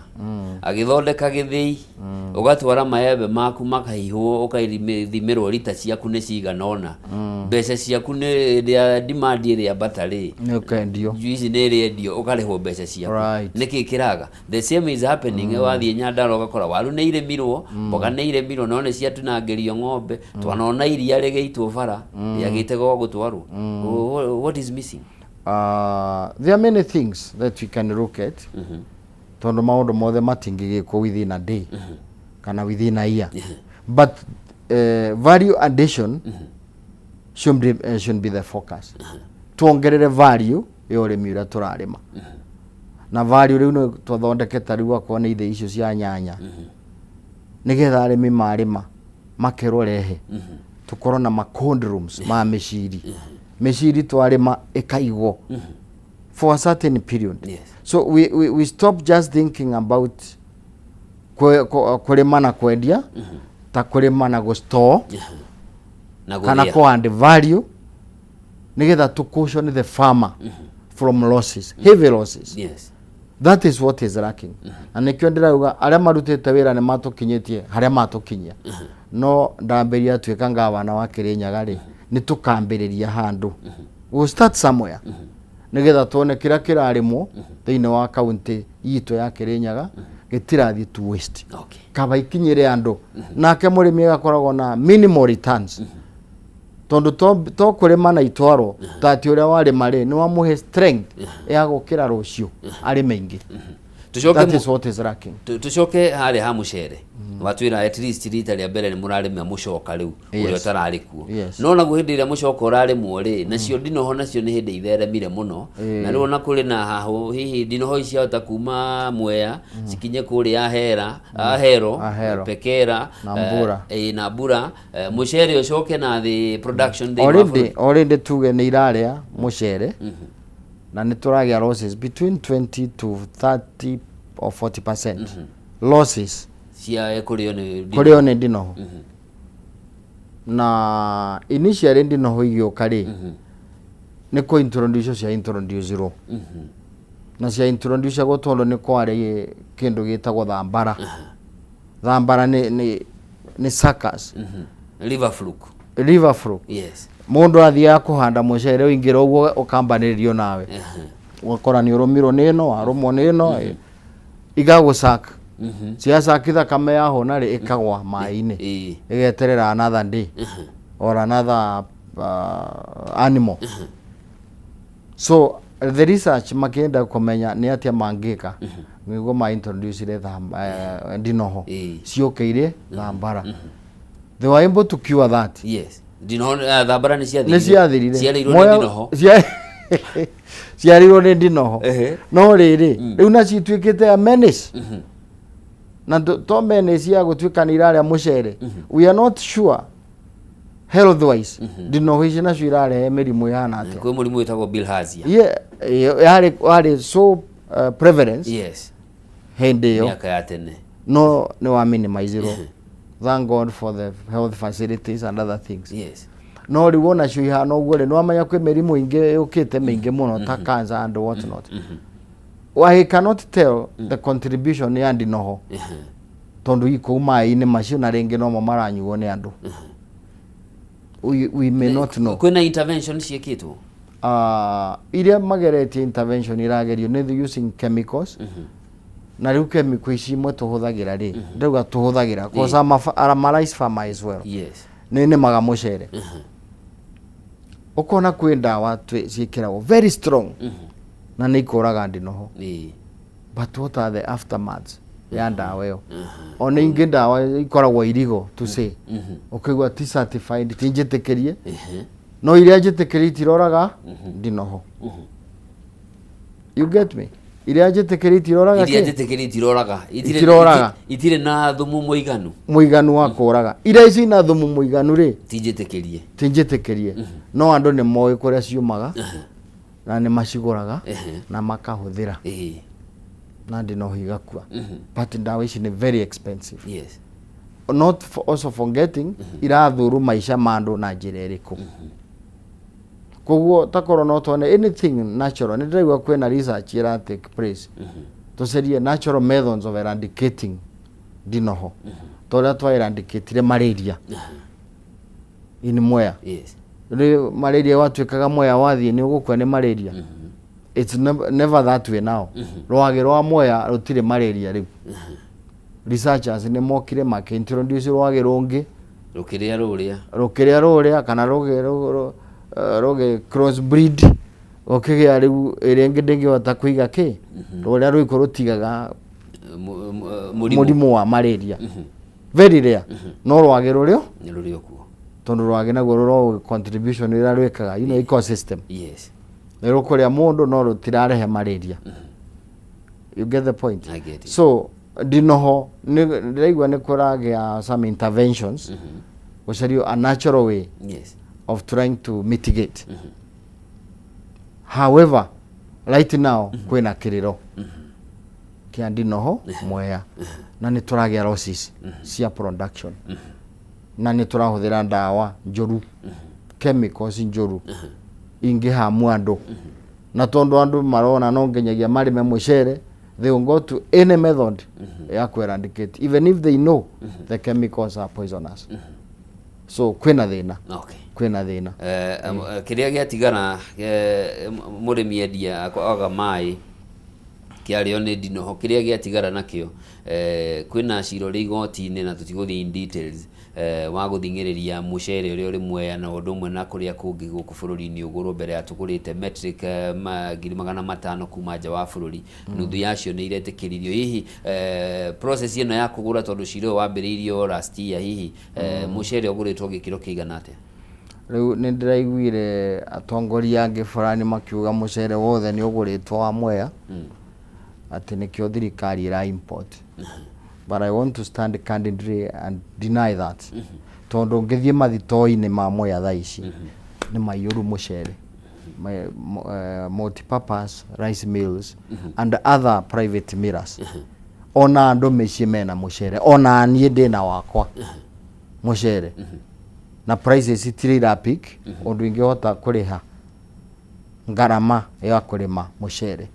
agĩthondeka gĩthĩi ũgatwara maembe maku makahihwo ũkaithimĩrwo rita ciaku nĩ cigana ona mbeca ciaku nĩ demand ĩrĩa batarĩ
nĩũkendio
juici nĩ ĩrĩendio ũkarĩhwo mbeca ciaku nĩkĩ kĩraga the same is happening wathiĩ Nyandarua ũgakora waru nĩ irĩmirwo mboga nĩ irĩmirwo no nĩ ciatunangĩrio ng'ombe twanona iria rĩgĩitwo bara rĩagĩte gwa gũtwarwo. What is missing?
There are many things that we can look at tondu maundu mothe matingigikwo within a day kana within a year but value addition should be the focus. Tuongerere value yo rimi uria turarima na value riu no twathondeketa riu akwa ni ithe icio cia nyanya nigetha arimi marima makerwo rehe tukorwo na ma cold rooms ma meciri twarima ikaigwo for a certain period. So we stop just thinking about kurima na kwendia ta kurima na go store kana ko and value nigetha to caution the farmer from losses, heavy losses. That is what is lacking. And nikyo ndirauga aria marutite wira ni matukinyitie haria matukinyia no ndamberia twika ngavana wa Kirinyaga ri ni tukambiriria handu we'll start somewhere nigetha tuone kira kirarimwo thiini wa county yitu ya Kirinyaga gitirathi to waste kaba ikinyire andu nake murimi agakoragwo na minimal returns tondu to kurima na itwaro tati uria wari mari ni wamuhe strength ya gukira rucio ari maingi. That is what is lacking.
Tucoke hari ha mucere watwira at least rita ria mbere ni murarima mucoka riu uria tarari kuo no na guhindi ria mucoka urarimwo ri nacio ndinoho nacio ni hindi itheremire muno na riu na kuri na haho hihi ndinoho iciahota kuma Mwea cikinye kuri Ahero Pekera na Mbura mucere ucoke na the production
already tuge ni iraria mucere na nituragia losses between 20 to 30 or 40% losses
cia kurio
ni ndinoho na initially ndinoho igioka ri ni ko introduce ro na cia introduce go tondo ni kwari kindu gitagwo thambara ni suckers river fluke mundu athia kuhanda mucere uingira uguo ukambanirio nawe ukora ni urumirwo ni no arumwo ni no igagusaka ciacakitha kame yaho nari ikagwa mai-ini igeterera another day or another animal. So the research makienda kumenya ni atia mangika niguo ma introduce ndinoho ciokeire thambara. They were able to cure that
Ndinoho thambara ni ciathirire.
Ni ciathirire.
Ciarirwo ni Ndinoho.
Ciarirwo ni Ndinoho. No riri riu na cituikite a menace. Na to menace ya gutuika ni iraria mucere. We are not sure health wise Ndinoho ici nacio irarehe mirimu ihana atia.
Kwi murimu witagwo bilharzia.
Yari so prevalence.
Yes.
Hindi yo.
Miaka ya tene.
No wa minimize. Thank God for the health facilities and other things.
Yes.
No riu wona cio ihana uguo ri no amanya kwi mirimu ingi ukite mingi muno ta cancer and what not. I cannot tell the contribution ya Ndinoho. Tondu iko mai-ini macio na ringi no mo maranyuo ni andu. We may not know.
Kwina intervention ciekitwo.
Iria mageretie intervention iragerio ni using chemicals. Na riu chemical ici imwe tuhuthagira ri ndauga tuhuthagira cause I'm a rice farmer as well.
Yes.
Ni maga mucere. Ukona kwi ndawa ciikiragwo very strong. Na ni ikuraga Ndinoho. But what are the aftermaths ya ndawa iyo? Ona ingi ndawa ikoragwo irigo to say. Ukigwa ti certified tinjitikirie. No iria njitikirie tiroraga Ndinoho. You get me? Iria njitikirie tiroraga
ki? Iria njitikirie tiroraga. Itire na thumu muiganu wa kuraga. Iria ici na thumu muiganu ri tinjitikirie. No andu ni moe kuria ciumaga. Na ni maciguraga na makahuthira. Na Ndinoho igakua. But ndawa ici ni very expensive. Yes.
Not also forgetting irathuru maisha mandu na njira iriku. Koguo takoro no tone anything natural ni ndiraigua kwina research ira take place. Tucerie natural methods of eradicating Ndinoho. Toria twa eradicate malaria. In Mwea.
Yes.
Malaria watuikaga Mwea wathie ni ugukwa ni malaria. It's never that way now. Rwage rwa Mwea rutire malaria riu. Researchers ni mokire makintroduce rwage rungi rukiria ruria kana ruge crossbreed okigia riu irengi ndingihota kuiga ki ruria ruiko rutigaga murimu wa malaria. Very rare. No rwage rurio
ni rurio kuo
tondu rwage naguo ruro contribution ira rwikaga ecosystem.
Yes.
Nero kuria mundu no rutirarehe malaria. You get the point?
I get it.
So Ndinoho ndiraigua ni kuragia some interventions gucario a natural way of trying to mitigate. However, right now kwina kiriro kia Ndinoho Mwea na ni turagia losses cia production na ni turahuthira ndawa njuru chemicals njuru ingi hamu andu na tondu andu marona no nginyagia marime mucere. They will go to any method ya eradicate, even if they know the chemicals are poisonous. So kwina thina.
Okay.
Kwina thina.
Kiria giatigana murimi endia aga mai kiario ni Ndinoho kiria giatigara nakio kwina ciro ri igoti-ini na tutiguthii in details wa guthingiriria mucere uri Mwea na undu mwe na kuria kungi guku bururi-ini uguru mbere ya tugurite metric 500 kuma nja wa bururi. Nuthu yacio ni iretikiririo hihi process ino ya kugura tondu ciro wambiriirio last year hihi mucere uguritwo gikiro kiigana atia?
Riu ni ndiraiguire atongoria angi fulani makiuga mucere wothe ni uguritwo wa Mwea ati nikio thirikari ira import. But I want to stand candidly and deny that. Tondu ngithie mathito-ini ma Mwea thaa ici ni maiyuru mucere. Multi-purpose rice mills and other private millers. Ona andu micii mena mucere. Ona nie ndina wakwa mucere. Na prices itiri rapik undu ingihota kuriha ngarama ya kurima mucere.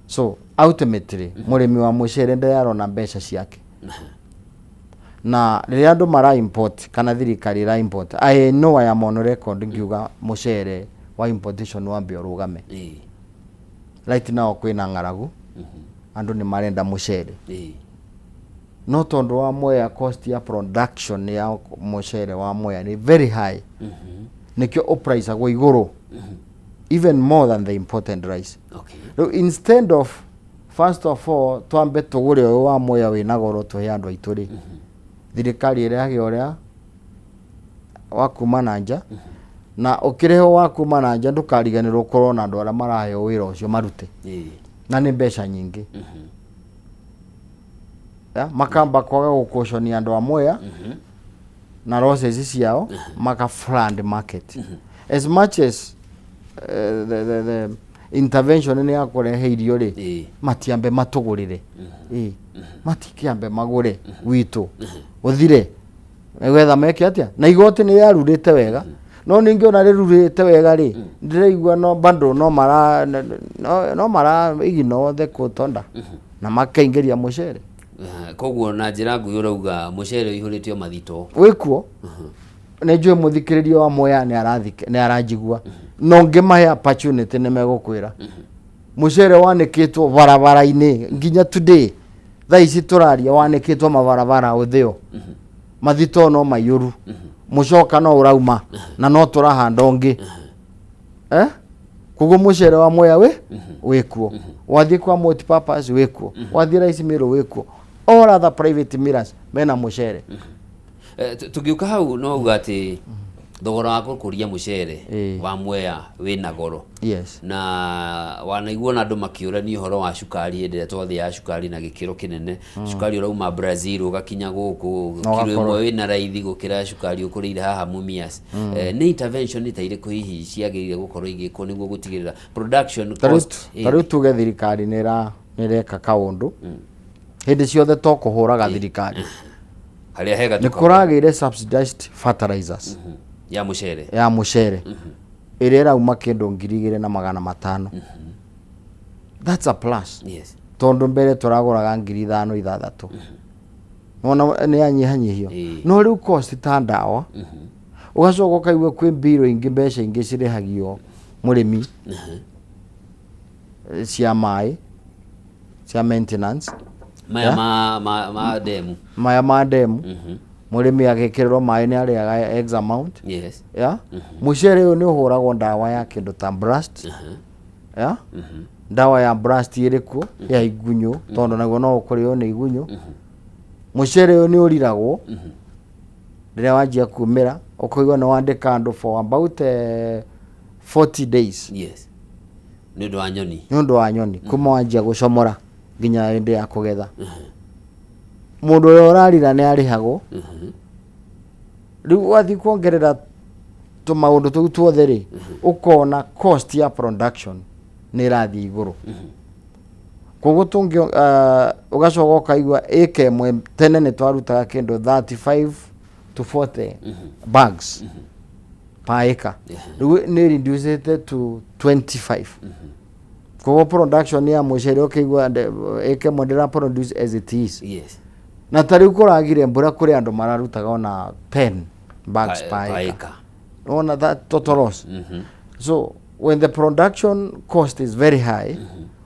So ultimately murimi wa mucere ndarona mbeca ciake. Na riria andu mara import kana thirikari ra import, I know I am on record ngiuga mucere wa importation wambe urugame. Right now kwina ngaragu andu ni marenda mucere. No tondu wa Mwea cost ya production ya mucere wa Mwea ni very high. Nikio price agwa iguru. Even more than the imported rice.
Okay.
So instead of first of all twambe tugure wa Mwea wina goro tuhe andu aituri. Thirikari ira yagi uria wa kuma na nja na ukireho wa kuma na nja ndukariganirwo korwo na andu aria maraheo wira ucio marute na ni mbeca nyingi makamba kwaga gukuconia andu amwe na losses ciao maka flood market as much as the intervention ni yakurehe irio ri matiambe matugurire matikiambe magure witu uthire wetha meke atia na igoti ni yarurite wega no ningiona rirurite wega ri ndiraigua no bando no mara igino the kutonda na makaingeria mucere
koguo na njira nguyo rauga mucere ihuritio mathito
wikuo nejwe muthikiririo wa moya ni aranjigua no ngemahe opportunity ni megukwira mucere wanikitwo barabara-ini nginya today thaa ici turaria wanikitwo mabarabara uthio mathito no mayuru mucoka no urauma na no turahanda ungi kugo mucere wa moya wikuo wathie kwa multi purpose wikuo wathie Rice Mill wikuo all other private millers mena mucere
tugiuka hau no uga ati thogora wa kuria mucere wa Mwea wina goro
na
wanaiguo na andu makiurania uhoro wa cukari hindire twathi ya cukari na gikiro kinene cukari urauma Brazil ugakinya guku kilo imwe wina raithi gukira cukari ukurire haha Mumias ni intervention itairiku hihi ciagirire gukorwo igikwo niguo gutigirira production cost
taru tuge thirikari nireka kaundu hindi ciothe tokuhuraga thirikari
haria hega
nikuragire subsidized fertilizers ya mucere iria irauma kindu 2,500 that's a plus tondu mbere turaguraga 5,000 nona ni anyihanyihio no riu cost ta ndawa ugacoka ukaigua kwi mbiro ingi mbeca ingi cirihagio murimi cia mai cia maintenance maya ma demu murimi agikirwo mai ni ariaga x amount mucere uyu ni uhuragwo ndawa ya kindu ta blast ndawa ya blast iriku ya igunyu tondu naguo no ukurio ni igunyu mucere uyu ni uriragwo riria wanjia kumira ukoigwa ni wandika andu for about 40 days
ni undu
wa nyoni kuma wanjia gucomora nginya hindi ya kugetha mundu uria urarira ni arihagwo riu wathi kuongerera tumaundu tuu tuothe ri ukona cost ya production ni rathi iguru koguo tungi ugacoka ukaigua aka imwe tene ni twarutaga kindu 35 to 40 bags per acre riu ni reduced to 25 koguo production ya mucere ukaigua aka imwe ndira produce as it is na tariu kuragire mbura kuri andu mararutaga ona 10 bags per acre ona that total loss so when the production cost is very high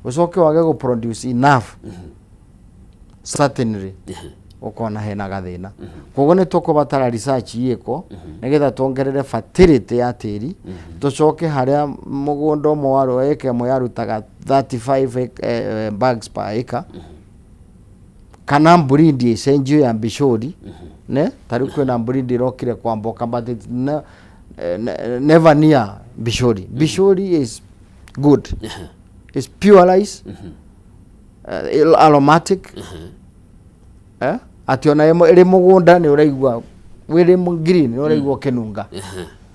ucoke wage go produce enough certainly ukona hena gathina koguo ni tukubatara research yiko nigetha tuongerere fertility ya tiri tucoke haria mugunda umwe waru eke imwe yarutaga 35 bags per acre kana mburindi senjio ya Bishori ne tari kwina mburindi rokire kwamboka but it's never near Bishori. Bishori is good. It's pure rice, aromatic. Ationa iri mugunda ni uraigua wiri green ni uraigua kinunga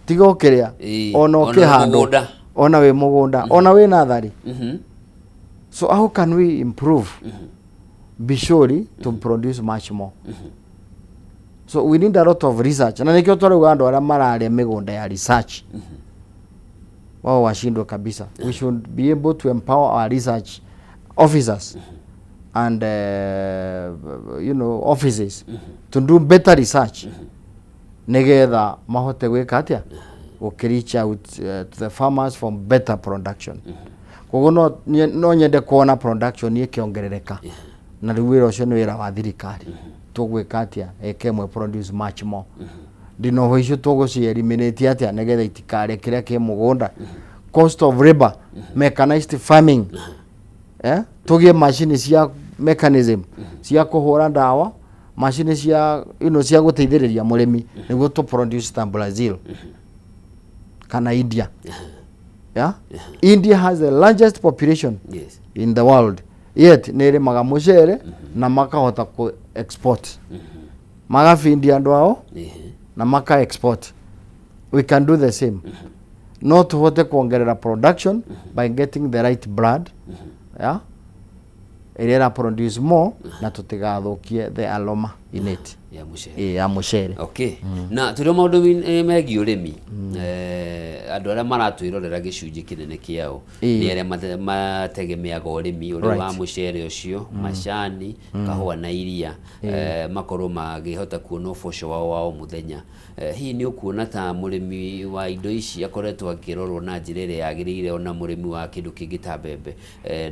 tiga ukiria ona ukihando ona we mugunda ona we nathari so how can we improve Bishori to produce much more so we need a lot of research na nikio twarauga andu aria mararia migunda ya research wao washindwe kabisa we should be able to empower our research officers and offices to do better research nigetha mahote gwika atia reach out to the farmers for better production koguo no nyende kuona production ikiongerereka na riu wira ucio ni wira wa thirikari tugwika atia ekemwe produce much more ndino ho icio tuguci eliminate atia nigetha itikare kiria ki mugunda cost of labor mechanized farming tugie machine cia mechanism cia kuhura ndawa machine cia cia guteithĩrĩria mũrĩmi nĩguo to produce ta Brazil kana India. Yeah? India has the largest population in the world. Yet nĩrĩmaga mũcere na makahota ku export. Magafindi andũ ao na maka export. We can do the same. No tuhote kuongerera production by getting the right blood. Yeah? Ĩrĩa produce more na tutigathukie the aroma in it. Ya mũcere.
Okay. Na tũrĩ maũndũ megiĩ ũrĩmi. Andũ arĩa maratwĩrorera gĩcunjĩ kĩnene kĩao nĩ arĩa mategemeaga ũrĩmi ũrĩa wa mũcere ũcio, macani, kahũa na iria, makorwo magĩhota kuona ũboco wao wa o mũthenya. Hihi nĩ ũkuona ta mũrĩmi wa indo ici akoretwo akĩrorwo na njĩra ĩrĩa yagĩrĩire ona mũrĩmi wa kĩndũ kĩngĩ ta mbembe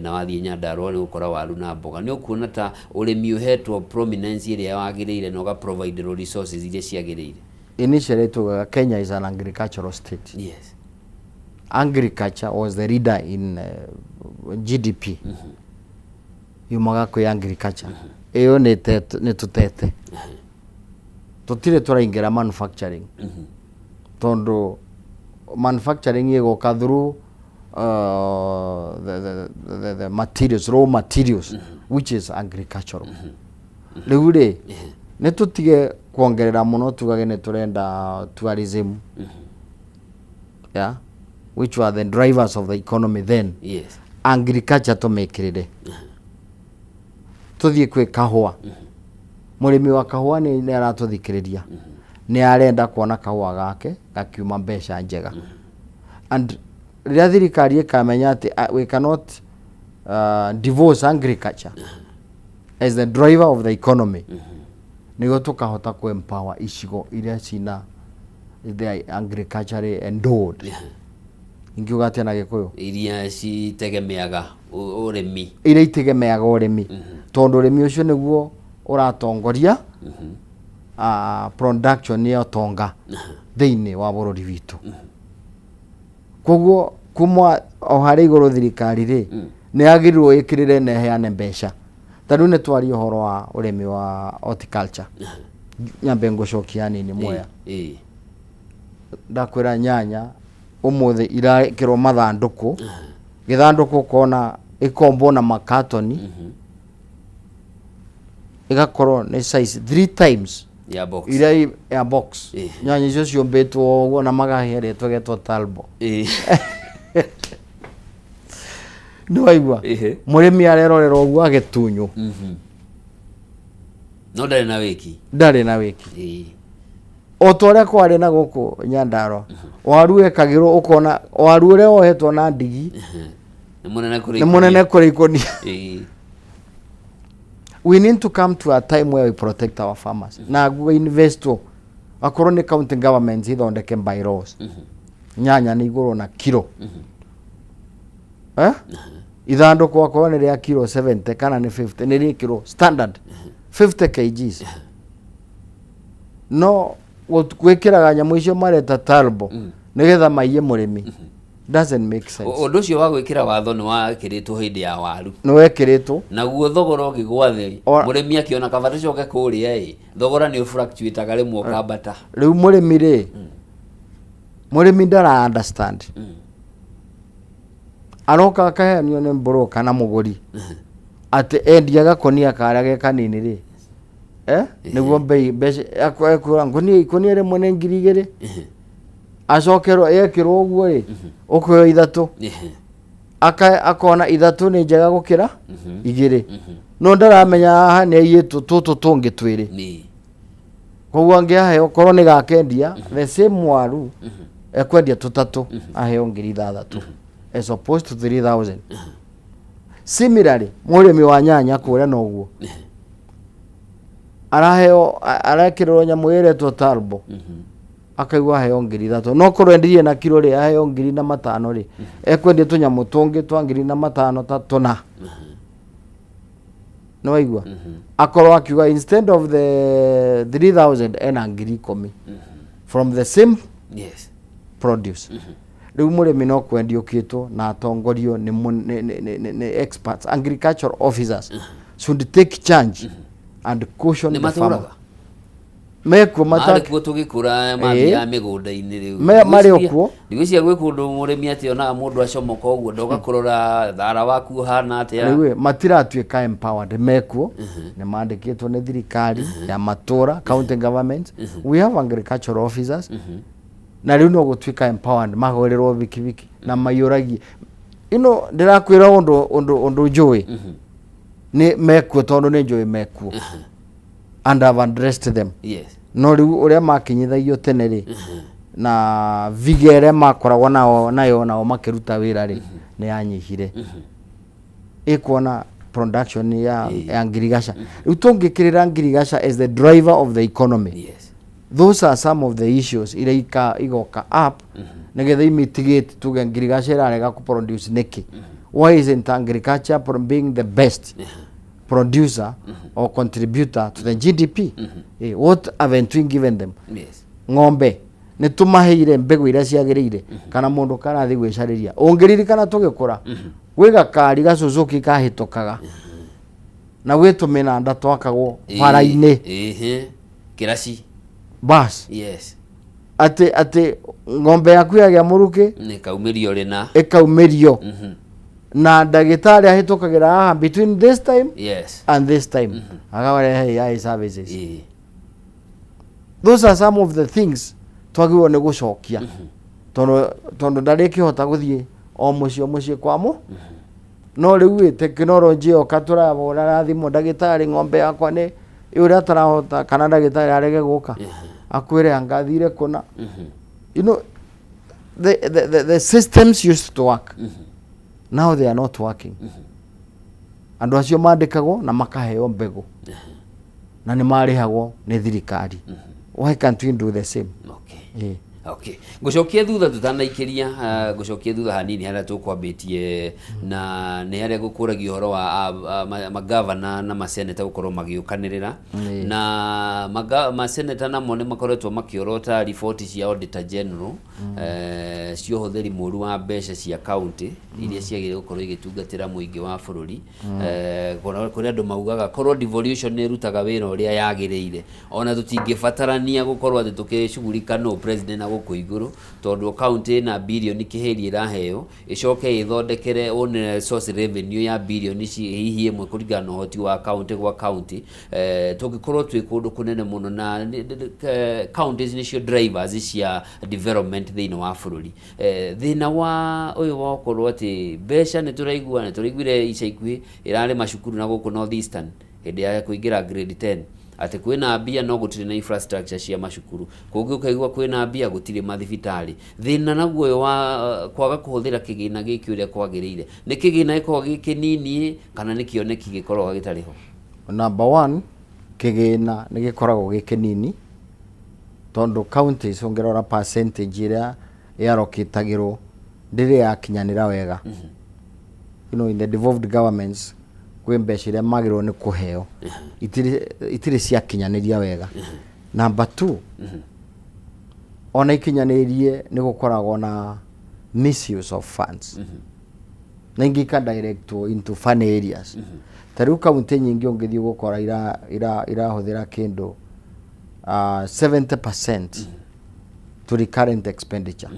na wathiĩ Nyandarua nĩ ũkora waru na mboga. Nĩ ũkuona ta ũrĩmi ũhetwo prominence ĩrĩa yagĩrĩire na provide resources iria ciagĩrĩire?
Initially Kenya is an agricultural state.
Yes.
Agriculture was the leader in GDP. Yumaga kwĩ agriculture. Ĩyo nĩ tutete. Tutire tũraingĩra manufacturing. Tondu manufacturing ĩgoka through the materials, raw materials, which is agricultural. Rĩu rĩ nĩ tutige kuongerera muno tugage nĩ turenda tourism. Yeah, which were the drivers of the economy then.
Yes.
Agriculture tumekirire. Tuthie kwĩ kahũa. Mũrĩmi wa kahũa nĩ aratuthikĩrĩria. Nĩ arenda kuona kahũa gake gakiuma mbeca njega. And rĩrĩa thirikari ĩkamenya atĩ we cannot divorce agriculture as the driver of the economy. Nĩguo tukahota ku empower icigo iria cina the agriculture endowed. Ingiuga atĩa na Gĩkũyũ?
Iria citegemeaga ũrĩmi.
Iria itegemeaga ũrĩmi. Tondũ ũrĩmi ũcio nĩguo ũratongoria production ya tonga thĩinĩ wa bũrũri witũ. Koguo kuma o harĩ igũrũ thirikari rĩ nĩ yagĩrĩirwo ĩkĩrĩre na ĩheane mbeca. Tondũ nĩ twari ũhoro wa ũrĩmi wa horticulture. Nyambe ngũcokia nini Mwea. Ndakwĩra nyanya ũmũthĩ irakĩrwo mathandũkũ. Gĩthandũkũ kona ĩkombo na makatoni. Igakorwo nĩ size 3 times
ya box.
Ira ya box. Nyanya icio ciombĩtwo ũguo na magaheretwo getwo talbo. Nĩ waigua mũrĩmi arerorera ũguo agĩtunywo.
No ndarĩ na wĩki.
Ndarĩ na wĩki. O tũrĩa kwarĩ na gũkũ Nyandarua waru ekagĩrwo ũkona waru ũrĩa wohetwo na ndigi nĩ mũnene kũrĩ ikũnia. We need to come to a time where we protect our farmers. Na we invest akorwo nĩ county governments ithondeke bylaws. Nyanya nĩ igũrwo na kilo. Ithandũkũ akorwo nĩ rĩa kilo 70 kana nĩ 50 nĩ rĩ kilo standard 50 kgs. No gwĩkĩraga nyamũ icio mareta talbo nĩgetha maiye mũrĩmi doesn't make sense.
Ũndũ ũcio wa gwĩkĩra watho nĩ wakĩrĩtwo hĩndĩ ya waru.
Nĩ wekĩrĩtwo.
Naguo thogora ũgĩgwa thĩ. Mũrĩmi akĩona kaba tũcoke kũrĩa thogora nĩ ũfluctuateaga rĩmwe ũkambata. Rĩu
mũrĩmi rĩ mũrĩmi ndara understand. Aroka akaheanio nĩ broker na mũgũri. Atĩ endia gakonia karĩa ge kanini rĩ. Nĩguo mbeca akwĩra ngonia rĩmwe nĩ 2,000. Acokerwo ekĩrwo ũguo rĩ ũkũoya 3. Akona 3 nĩ njega gũkĩra 2. No ndaramenya haha nĩ aiyĩtwo tũtũ tũngĩ twĩrĩ. Koguo angĩaheo korwo nĩ gakendia the same waru ekwendia 3 aheo 6,000 as opposed to 3,000. Similarly mũrĩmi wa nyanya kũrĩa na ũguo araheo arekĩrwo nyamũ ĩretwo talbo. Akaigua heo 3,000. No korwo endirie na kilo rĩ aheo 5,000 rĩ ekwendia tũnyamũ tũngĩ twa 5,000 ta tũna. Nĩ waigua? Akorwo akiuga instead of the 3,000 ena 10,000 from the same produce. Rĩu mũrĩmi no kwendia ũkĩtwo na atongorio nĩ experts agricultural officers should take charge and caution
Ni
the farmer.
maturaga
Mekuo
mari kuo tugikura mathia migunda-ini riu
mari okuo
ndigicia gwi kundu murimi ati ona mundu acomoka uguo ndoga kurora thara waku hana atia
riu matiratuika empowered mekuo ni mandikitwo ni thirikari ya matura county government we have agricultural officers na riu no gutuika empowered magorerwo bikibiki na mayuragie ndirakwira undu njui ni mekuo tondu ni njui mekuo and I've addressed them.
Yes.
No riu uria makinyithagio tene ri na vigere makoragwo nayo nao makiruta wira ri ni yanyihire ikuona production ya ngirigasha riu tungikirira ngirigasha as the driver of the economy.
Yes.
Those are some of the issues ira igoka up nigetha imitigate tuge ngirigasha irarega ku produce niki. Why isn't agriculture being the best producer or contributor to the GDP? What haven't we given them?
Yes.
Ng'ombe ni tumaheire mbegu iria ciagirire kana mundu karathi gwicariria ungiririkana tugikura gwi gakari gacucuki kahitukaga na gwitumina nda twakagwo bara-ini
kiraci
bas.
Yes.
ati ng'ombe yaku yagia muruki
ni kaumirio rina
ikaumirio na ndagitari ahitukagira haha between this time and this time agawarehe AI services. Those are some of the things twagirwo ni gucokia tondu ndari kihota guthie o mucie kwamo no riu technology yoka turabora thimu ndagitari ng'ombe yakwa ni uria tarahota kana ndagitari arege guka akwire angathire kuna the systems used to work. Now they are not working. Andu acio mandikagwo na makaheo mbegu na ni marihagwo ni thirikari. Why can't we do the same?
Okay. Okay. Gucokia thutha tutanaikiria gucokia thutha hanini haria tukwambitie na ni haria gukuragio horo wa magavana na maseneta gukorwo magiukanirira na maseneta namo ni makoretwo makiorota ripoti cia Auditor General cio huthiri muru wa mbeca cia county iria ciagire gukorwo igitungatira muingi wa bururi kuri andu maugaga korwo devolution ni rutaga wira uria yagirire ona tutingibatarania gukorwo ati tukicugurika no president na guku iguru tondu county na billion kiheri iraheo icoke ithondekere on source revenue ya billion hihi imwe kuringana hoti wa county gwa county tugikorwo twi kundu kunene muno na counties nicio drivers cia development thini wa bururi thina wa uyu wa korwo ati besha ni turaiguire ica ikui irari macukuru na guku North Eastern hindi ya kuingira grade 10 ati kwina mbia no gutire na infrastructure cia macukuru kungi ukaigwa kwina mbia gutire mathibitari thina naguo wa kwaga kuhuthira kigina giki uria kwagirire ni kigina iko gikinini kana ni kioneki gikorwo gitariho.
Number 1 kigina ni gikoragwo gikinini tondu counties ongerora percentage iria yarokitagirwo ndiri yakinyanira wega. In the devolved governments kwe mbeca iria magirwo ni kuheo itire ciakinyaniria wega. Number 2 ona ikinyanirie ni gukoragwo na misuse of funds na ingika direct into fun areas. Tariu kaunti nyingi ungithii gukora ira huthira kindu 70% to recurrent expenditure.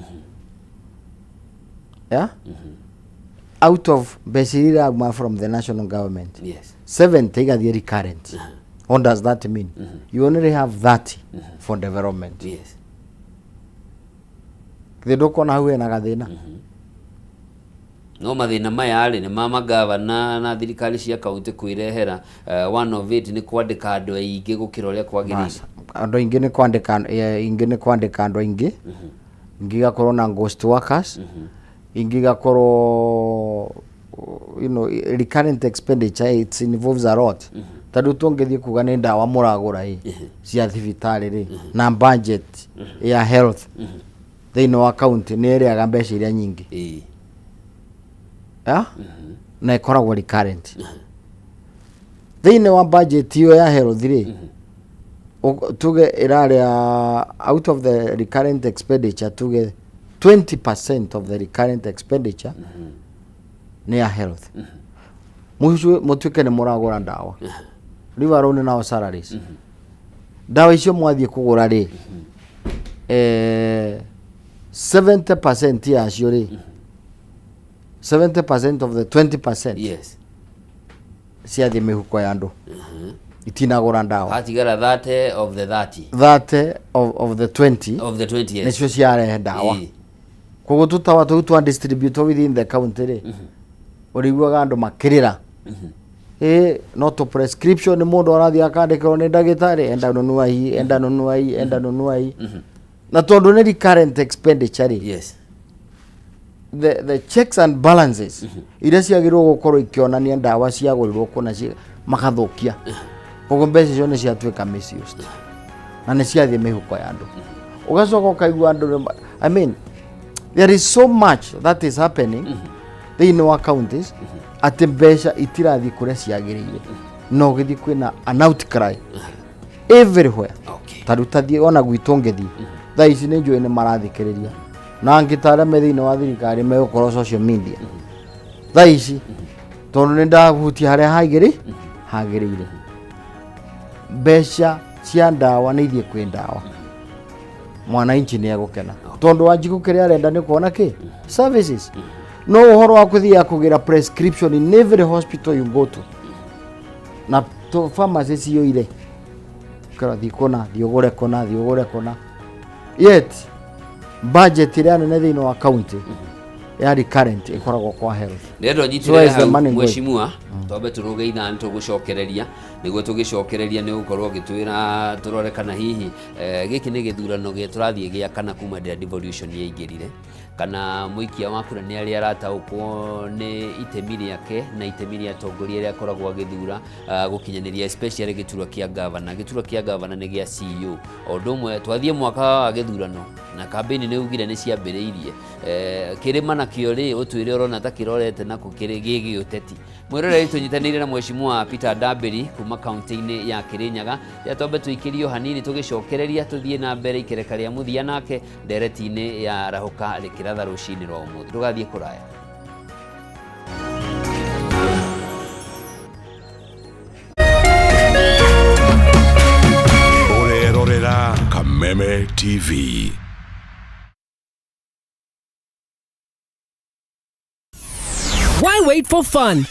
Yeah? Out of basically from the national government.
Yes.
70 igathie recurrent. What does that mean? You only have 30 for development.
Yes.
Thidoko na huwe na gathina.
No mathina maya ari ni mama gavana na thirikari cia county kwirehera one of it ni kwandika andu aingi gukira uria kwagirire.
Andu aingi ni kwandika andu aingi. Ingi gakorwo na ghost workers. Ingi gakorwo recurrent expenditure it involves a lot. Tadu tongethie kuga ni ndawa muragura cia thibitari ri na budget ya health thini wa county ni area ga mbeca iria nyingi. Na ikoragwo recurrent. Thini wa budget iyo ya health ri tuge iraria out of the recurrent expenditure tuge 20% of the recurrent expenditure ni ya health. Mutuike ni muragura ndawa riu arone nao salaries ndawa icio mwathie kugura ri 70% yacio ri 70% of the 20%
yes
ciathie mihuko ya andu itinagura ndawa
hatigara 30 of the 30
of the 20
of the 20 yes
nicio ciarehe ndawa koguo tutawa twa distribute within the county ri uriguaga andu makirira not a prescription mundu arathie akandikirwo ni ndagitari enda nunua hii enda nunua hii enda nunua hii na tondu ni recurrent expenditure ri
yes
the checks and balances iria ciagirwo gukorwo ikionania ndawa ciagurirwo kuna makathukia koguo mbeca icio ni ciatuika misused na ni ciathie mihuko ya andu ugacoka ukaigua andu I mean there is so much that is happening thĩinĩ wa counties atĩ mbeca itirathi kũrĩa ciagĩrĩire no gĩthi kwĩna an outcry everywhere tarutathie ona gwitũ ngĩthi thaa ici nĩ njũĩ nĩ marathikĩrĩria na angĩtara me thĩinĩ wa thirikari megũkorwo social media thaa ici tondũ nĩ ndahutia harĩa hagĩrĩire mbeca cia ndawa nĩ ithiĩ kwĩ ndawa mwananchi nĩ egũkena tondu wanjiku kiria arenda ni kuona ki services no uhoro wa kuthia kugira prescription in every hospital you go to na to pharmacy cio ire kara thikona thiogore kona yet budget ira nene thĩinĩ wa county ya recurrent ikoragwo kwa health
nendo nyitirira mweshimua tobe turuge ithani tugucokereria niguo tugicokereria ni gukorwo gitwira turore kana hihi giki ni githurano giturathie gia kana kuma the devolution yaingirire kana muikia wa kura ni ari arataukwo ni itemi riake na itemi ria tongoria ria koragwo agithura gukinyaniria especially giturwa kia governor ni gia CEO odumwe twathie mwaka wa githurano na campaign ni ugire ni ciambiriirie kirima na kiori utwire urona ta kirorete na kukiri gigi uteti mwirore itu nyitanire na mweshimua Peter Dabiri kuma county-ini ya Kirinyaga yatombe tuikirio hanini tugicokereria tuthie na mbere ikereka ria muthia nake ndereti-ini ya Rahuka Rikiratha rucini rwa umuthi tugathie kuraya
Orerorera Kameme TV.
Why wait for fun?